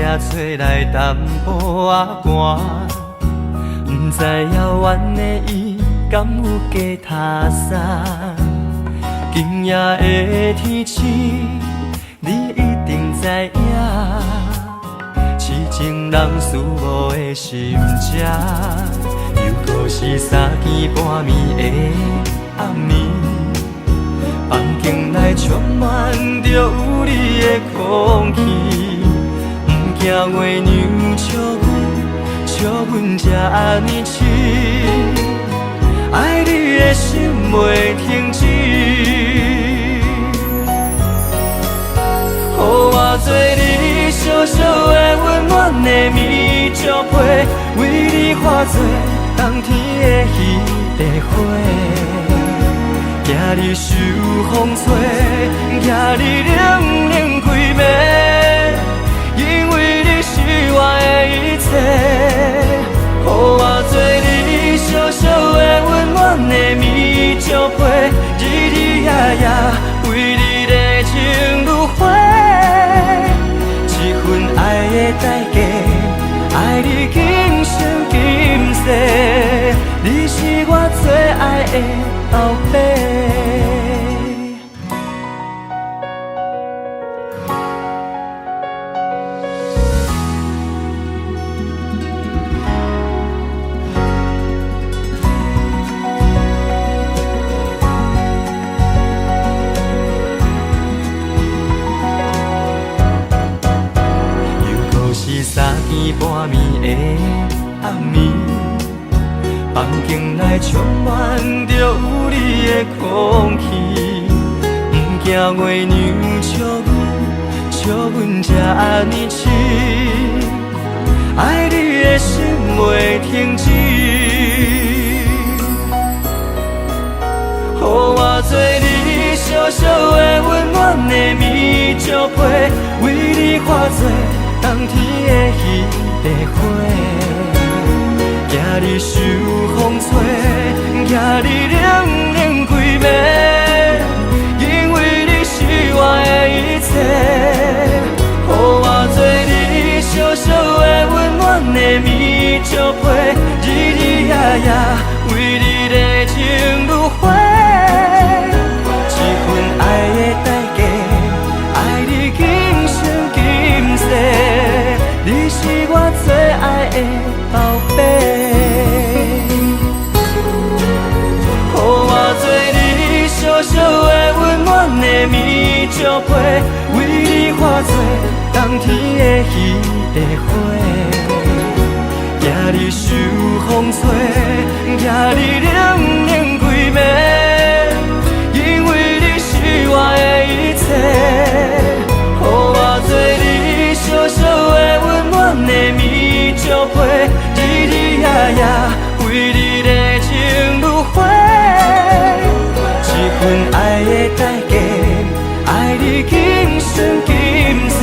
啊找来淡薄仔寒，不知遥远的伊敢有加他山。今夜的天星，你一定知影，痴情人思无的心情，又搁是三更半暝的暗暝。房间内充满着有你的空气，不惊月娘笑阮这安尼痴，爱你的心袂停止。予我做你小小的温暖的棉竹被，为你化作冬天的彼个花。惊你受风吹，惊你冷冷规暝，因为你是我的一切。予我做你小小的温暖的棉竹被，日日夜夜为你热情如火。这份爱的代价，爱你今生今世，你是我最爱的后辈。三更半暝的暗暝，房间内充满着有你的空气，不惊月娘笑阮这安尼痴，爱你的心袂停止。予我做你小小的温暖的棉竹被，为你化作冬天的彼个花。惊你受风吹，惊你冷冷规暝，因为你是我的一切。予我做你小小的温暖的棉竹被，日日夜夜为你热情如火。这份爱的代价，爱你今生今世，你是我最爱的宝贝。予我做你小小的温暖的棉竹被，为你化作冬天的彼个花。惊你受风吹，惊你冷冷规暝，因为你是我的一切。予我做你小小的温暖的棉竹被，日日夜夜为你热情如火。这份爱的代价，爱你今生今世。